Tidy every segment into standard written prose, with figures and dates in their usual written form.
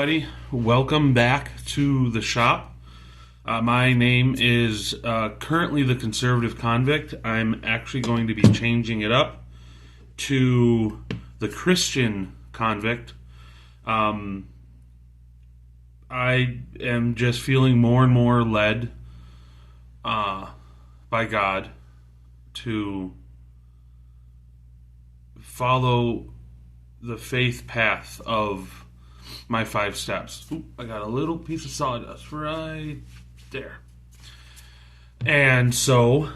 Everybody, welcome back to the shop. My name is currently the conservative convict. I'm actually going to be changing it up to the Christian convict. Um, I am just feeling more and more led by God to follow the faith path of my 5 steps. Ooh, I got a little piece of sawdust right there. And so,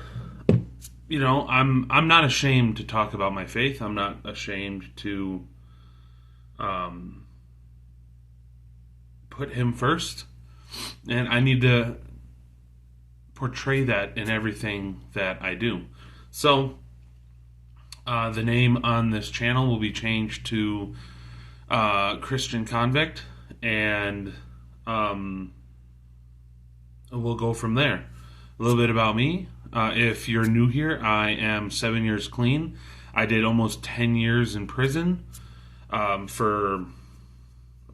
I'm not ashamed to talk about my faith. I'm not ashamed to put him first. And I need to portray that in everything that I do. So, the name on this channel will be changed to Christian convict, and we'll go from there. A little bit about me. If you're new here, I am 7 years clean. I did almost 10 years in prison for a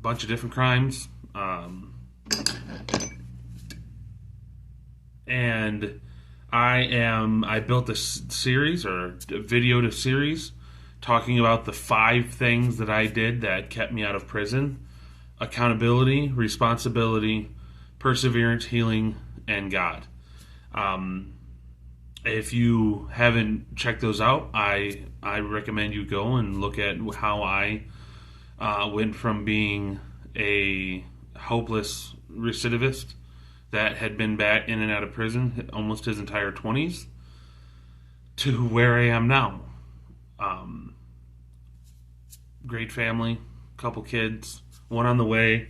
bunch of different crimes. And I built a series or a video to series talking about the 5 things that I did that kept me out of prison: accountability, responsibility, perseverance, healing, and God. If you haven't checked those out, I recommend you go and look at how I went from being a hopeless recidivist that had been back in and out of prison almost his entire 20s to where I am now. Great family, couple kids, one on the way.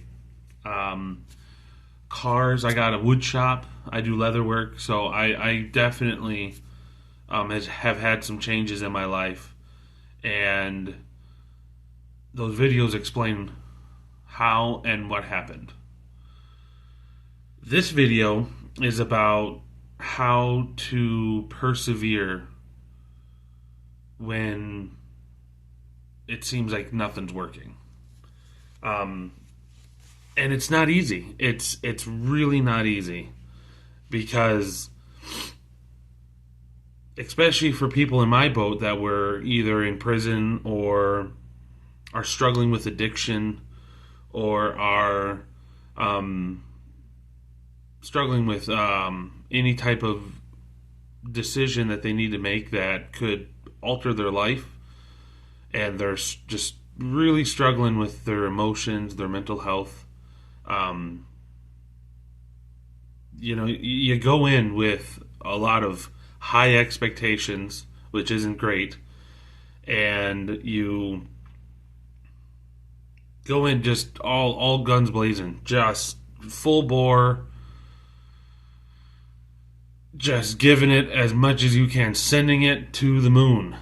Cars, I got a wood shop. I do leather work, so I definitely have had some changes in my life, and those videos explain how and what happened. This video is about how to persevere when it seems like nothing's working. And it's not easy. It's really not easy, because especially for people in my boat that were either in prison or are struggling with addiction or are struggling with any type of decision that they need to make that could alter their life, and they're just really struggling with their emotions, their mental health. You go in with a lot of high expectations, which isn't great, and you go in just all guns blazing, just full bore, just giving it as much as you can, sending it to the moon,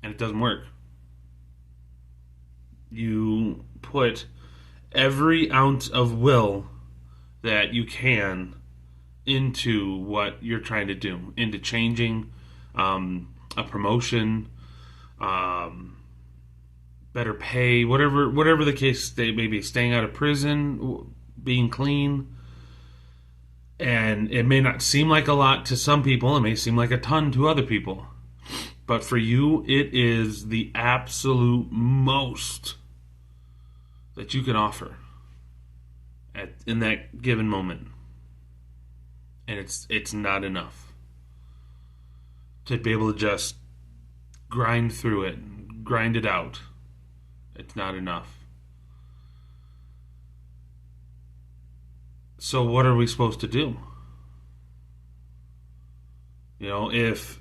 and it doesn't work. You put every ounce of will that you can into what you're trying to do, into changing a promotion, better pay, whatever the case may be, staying out of prison, being clean. And it may not seem like a lot to some people, it may seem like a ton to other people, but for you, it is the absolute most that you can offer in that given moment. And it's not enough to be able to just grind through it and grind it out. It's not enough. So what are we supposed to do? If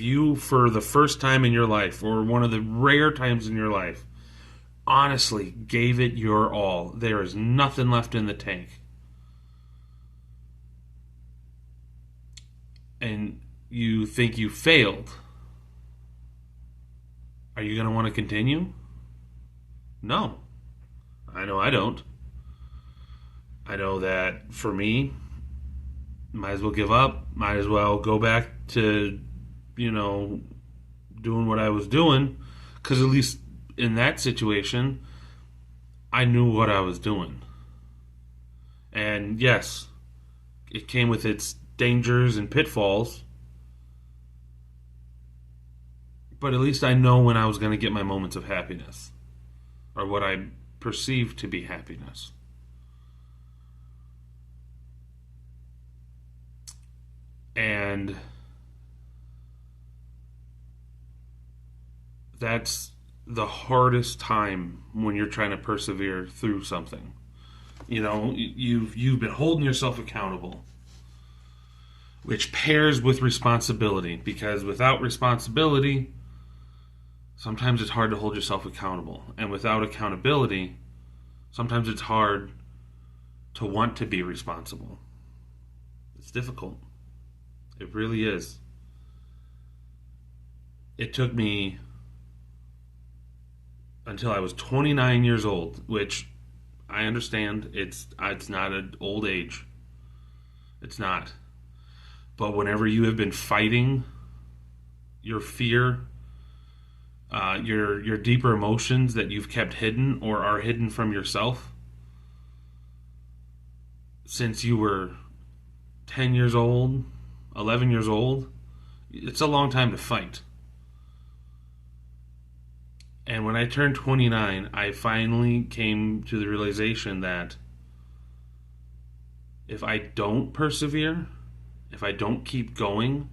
you, for the first time in your life, or one of the rare times in your life, honestly gave it your all, there is nothing left in the tank, and you think you failed, are you going to want to continue? No. I know I don't. I know that for me, might as well give up, might as well go back to, doing what I was doing, because at least in that situation, I knew what I was doing. And yes, it came with its dangers and pitfalls, but at least I know when I was going to get my moments of happiness, or what I perceived to be happiness. And that's the hardest time when you're trying to persevere through something. You know, you've been holding yourself accountable, which pairs with responsibility, because without responsibility, sometimes it's hard to hold yourself accountable. And without accountability, sometimes it's hard to want to be responsible. It's difficult. It really is. It took me until I was 29 years old, which I understand it's not an old age. It's not. But whenever you have been fighting your fear, your deeper emotions that you've kept hidden or are hidden from yourself since you were 10 years old, 11 years old, it's a long time to fight. And when I turned 29, I finally came to the realization that if I don't persevere, if I don't keep going,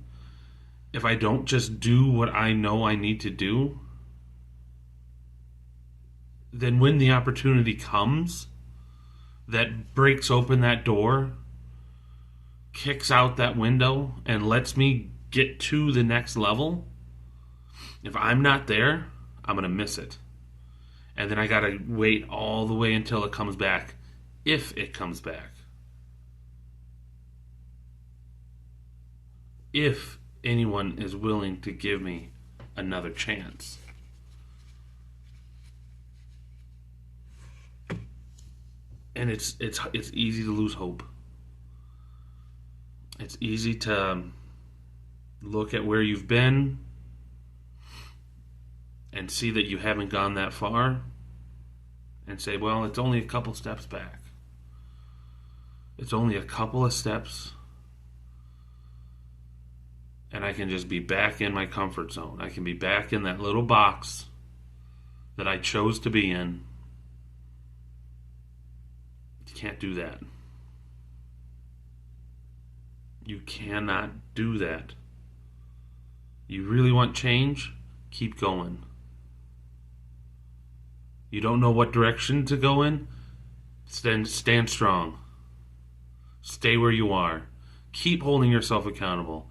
if I don't just do what I know I need to do, then when the opportunity comes that breaks open that door, kicks out that window, and lets me get to the next level, if I'm not there, I'm going to miss it. And then I got to wait all the way until it comes back, if it comes back. If anyone is willing to give me another chance. And it's easy to lose hope. It's easy to look at where you've been and see that you haven't gone that far and say, well, it's only a couple steps back. It's only a couple of steps, and I can just be back in my comfort zone. I can be back in that little box that I chose to be in. You can't do that. You cannot do that. You really want change? Keep going. You don't know what direction to go in? Stand strong. Stay where you are. Keep holding yourself accountable.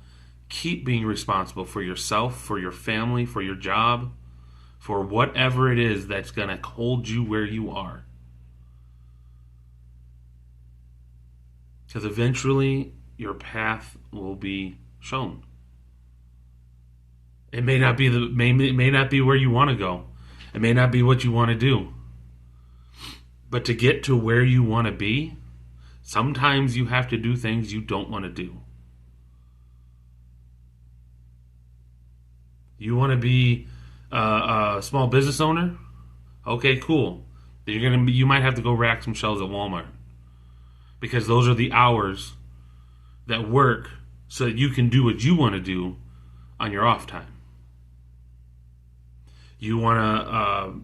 Keep being responsible for yourself, for your family, for your job, for whatever it is that's going to hold you where you are. Because eventually your path will be shown. It may not be where you want to go. It may not be what you want to do. But to get to where you want to be, sometimes you have to do things you don't want to do. You want to be a small business owner? Okay, cool. Then you might have to go rack some shelves at Walmart, because those are the hours that work so that you can do what you want to do on your off time. You want to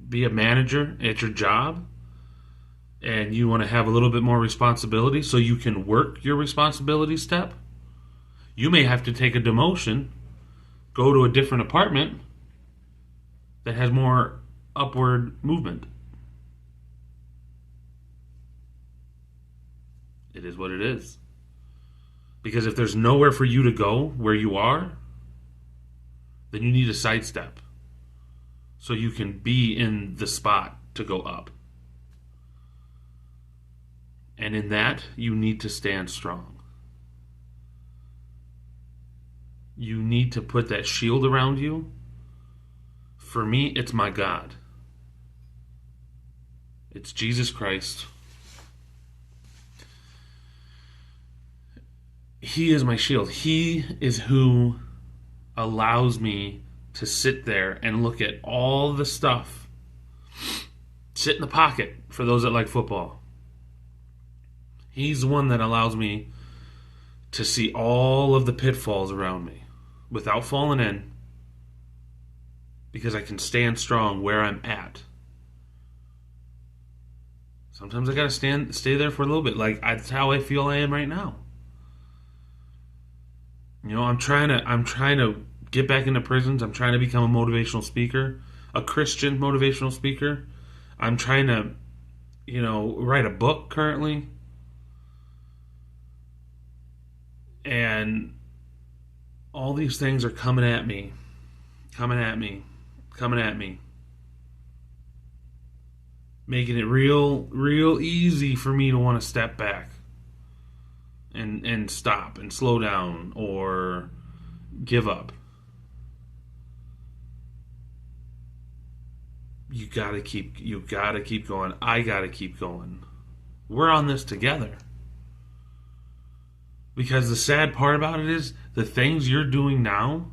be a manager at your job, and you want to have a little bit more responsibility so you can work your responsibility step. You may have to take a demotion, go to a different apartment that has more upward movement. It is what it is. Because if there's nowhere for you to go where you are, then you need a sidestep so you can be in the spot to go up. And in that, you need to stand strong. You need to put that shield around you. For me, it's my God. It's Jesus Christ. He is my shield. He is who allows me to sit there and look at all the stuff sit in the pocket for those that like football. He's the one that allows me to see all of the pitfalls around me without falling in, because I can stand strong where I'm at. Sometimes I gotta stay there for a little bit. Like, that's how I feel I am right now. I'm trying to get back into prisons. I'm trying to become a motivational speaker, a Christian motivational speaker. I'm trying to, write a book currently. And all these things are coming at me. Making it real easy for me to want to step back and stop and slow down or give up. You gotta keep going. I gotta keep going. We're on this together. Because the sad part about it is, the things you're doing now,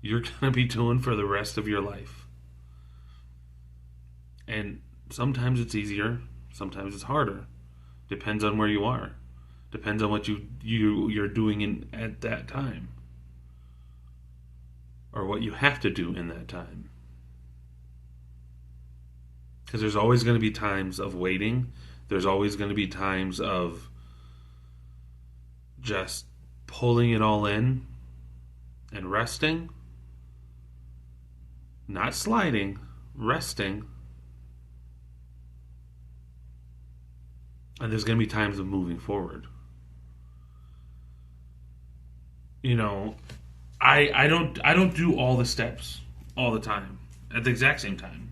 you're gonna be doing for the rest of your life. And sometimes it's easier, sometimes it's harder. Depends on where you are. Depends on what you're doing at that time. Or what you have to do in that time. Because there's always going to be times of waiting. There's always going to be times of just pulling it all in and resting. Not sliding, resting. And there's going to be times of moving forward. I don't do all the steps all the time at the exact same time.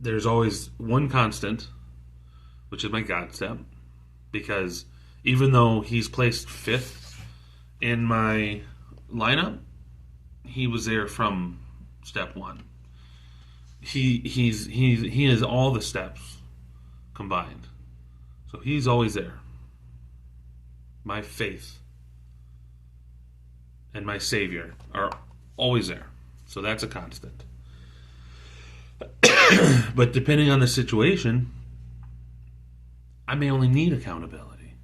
There's always one constant, which is my God step, because even though he's placed 5th in my lineup, he was there from step 1. He has all the steps combined, so he's always there. My faith and my Savior are always there, so that's a constant. But depending on the situation, I may only need accountability.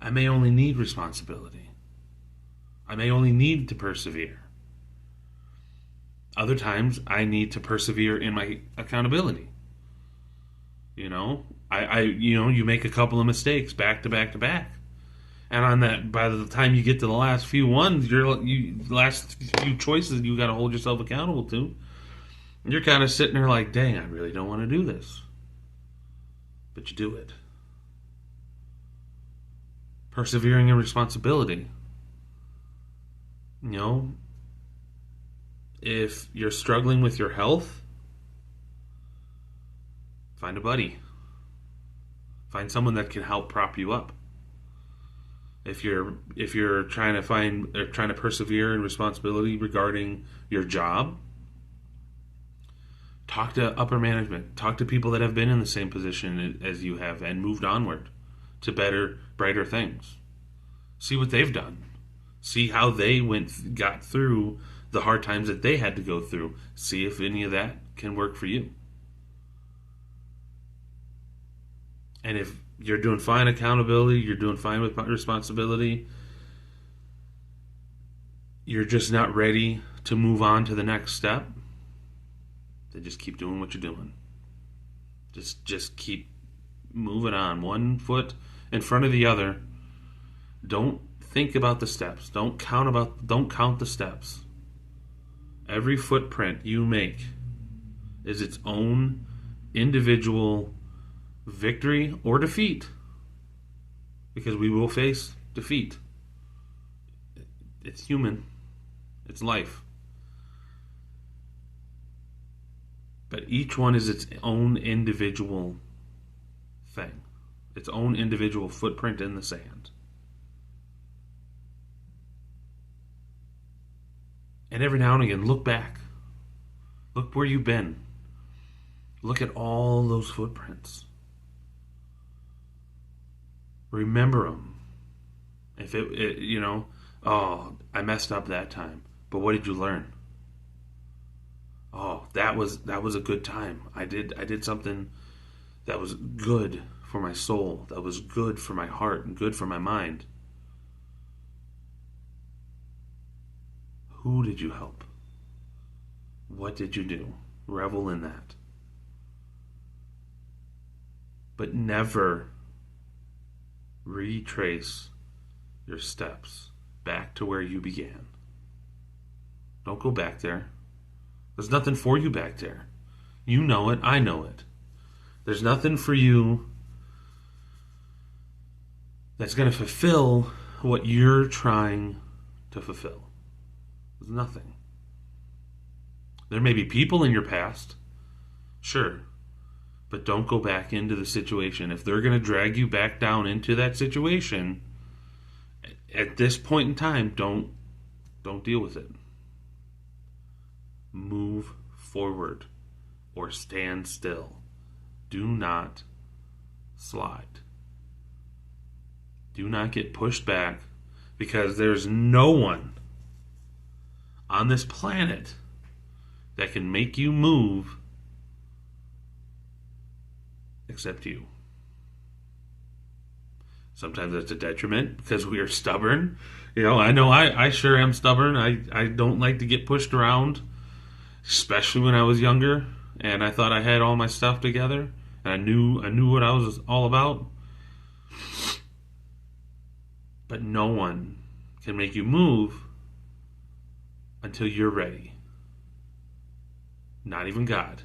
I may only need responsibility. I may only need to persevere. Other times, I need to persevere in my accountability. You make a couple of mistakes back to back to back, and on that, by the time you get to the last few ones, the last few choices you got to hold yourself accountable to. You're kind of sitting there like, dang, I really don't want to do this. But you do it. Persevering in responsibility. If you're struggling with your health, find a buddy. Find someone that can help prop you up. If you're trying to persevere in responsibility regarding your job, talk to upper management. Talk to people that have been in the same position as you have and moved onward to better, brighter things. See what they've done. See how they got through the hard times that they had to go through. See if any of that can work for you. And if you're doing fine accountability, you're doing fine with responsibility, you're just not ready to move on to the next step, then just keep doing what you're doing. Just keep moving on, one foot in front of the other. Don't think about the steps. Don't count the steps. Every footprint you make is its own individual victory or defeat, because we will face defeat. It's human. It's life. But each one is its own individual thing, its own individual footprint in the sand. And every now and again, look back. Look where you've been. Look at all those footprints. Remember them. If I messed up that time. But what did you learn? that was a good time. I did something that was good for my soul, that was good for my heart and good for my mind. Who did you help? What did you do? Revel in that. But never retrace your steps back to where you began. Don't go back there. There's nothing for you back there. You know it. I know it. There's nothing for you that's going to fulfill what you're trying to fulfill. There's nothing. There may be people in your past, sure, but don't go back into the situation. If they're going to drag you back down into that situation, at this point in time, don't deal with it. Move forward or stand still. Do not slide. Do not get pushed back, because there's no one on this planet that can make you move except you. Sometimes that's a detriment because we are stubborn. I know I sure am stubborn. I don't like to get pushed around, especially when I was younger and I thought I had all my stuff together and I knew what I was all about. But no one can make you move until you're ready. Not even God.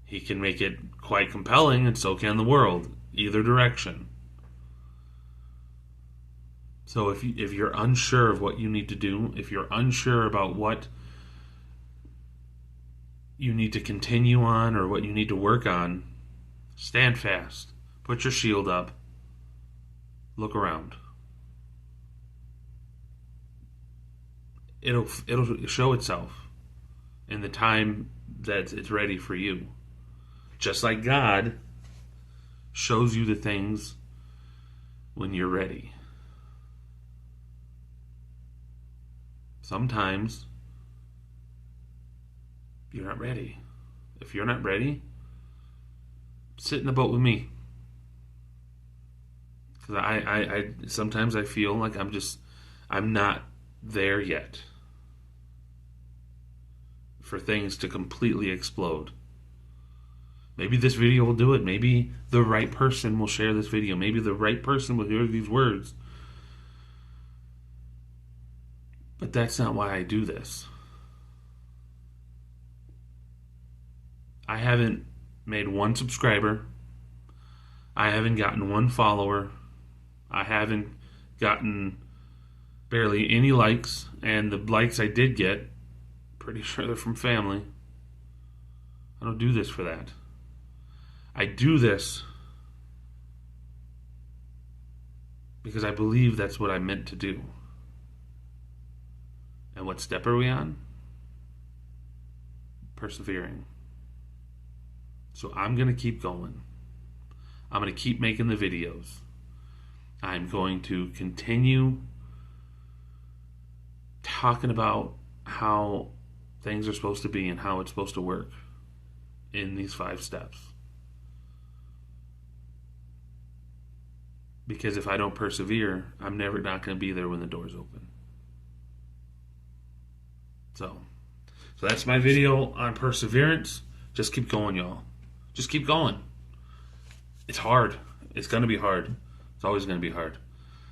He can make it quite compelling, and so can the world, either direction. So if you're unsure of what you need to do, if you're unsure about what you need to continue on or what you need to work on, stand fast. Put your shield up. Look around. It'll show itself in the time that it's ready for you. Just like God shows you the things when you're ready. Sometimes you're not ready. If you're not ready, sit in the boat with me. Because I sometimes I feel like I'm not there yet for things to completely explode. Maybe this video will do it. Maybe the right person will share this video. Maybe the right person will hear these words. But that's not why I do this. I haven't made one subscriber. I haven't gotten one follower. I haven't gotten barely any likes. And the likes I did get, pretty sure they're from family. I don't do this for that. I do this because I believe that's what I meant to do. And what step are we on? Persevering. So I'm going to keep going. I'm going to keep making the videos. I'm going to continue talking about how things are supposed to be and how it's supposed to work in these 5 steps. Because if I don't persevere, I'm never not going to be there when the doors open. So that's my video on perseverance. Just keep going, y'all. Just keep going. It's hard. It's going to be hard. It's always going to be hard.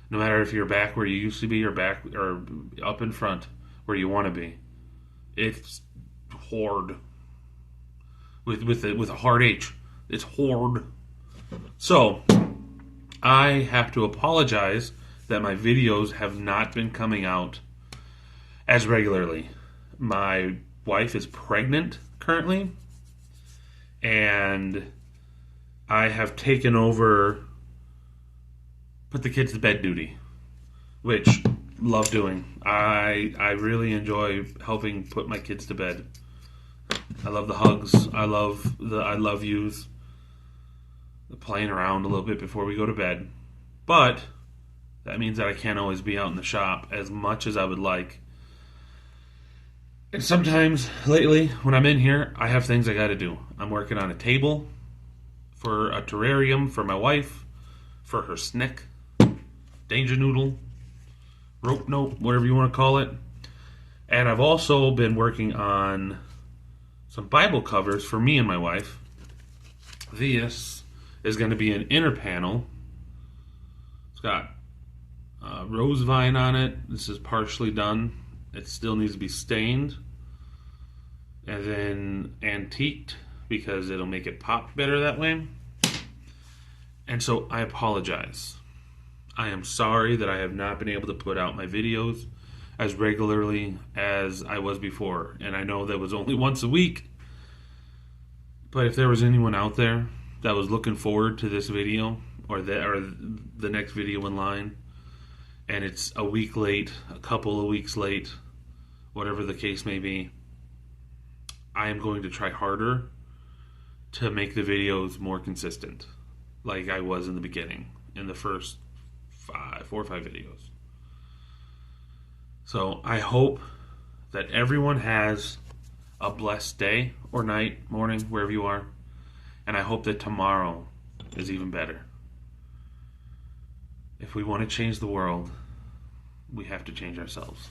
No matter if you're back where you used to be or back or up in front where you want to be. It's hard. With a hard H. It's hard. So I have to apologize that my videos have not been coming out as regularly. My wife is pregnant currently, and I have taken over put the kids to bed duty, which love doing. I really enjoy helping put my kids to bed. I love the hugs. I love yous. The playing around a little bit before we go to bed. But that means that I can't always be out in the shop as much as I would like. And sometimes lately, when I'm in here, I have things I got to do. I'm working on a table for a terrarium for my wife, for her snick, danger noodle, rope note, whatever you want to call it. And I've also been working on some Bible covers for me and my wife. This is going to be an inner panel. It's got rose vine on it. This is partially done. It still needs to be stained and then antiqued because it'll make it pop better that way. And so I apologize. I am sorry that I have not been able to put out my videos as regularly as I was before. And I know that was only once a week. But if there was anyone out there that was looking forward to this video or the next video in line, and it's a week late, a couple of weeks late, whatever the case may be, I am going to try harder to make the videos more consistent, like I was in the beginning, in the first 4 or 5 videos. So I hope that everyone has a blessed day or night, morning, wherever you are, and I hope that tomorrow is even better. If we want to change the world, we have to change ourselves.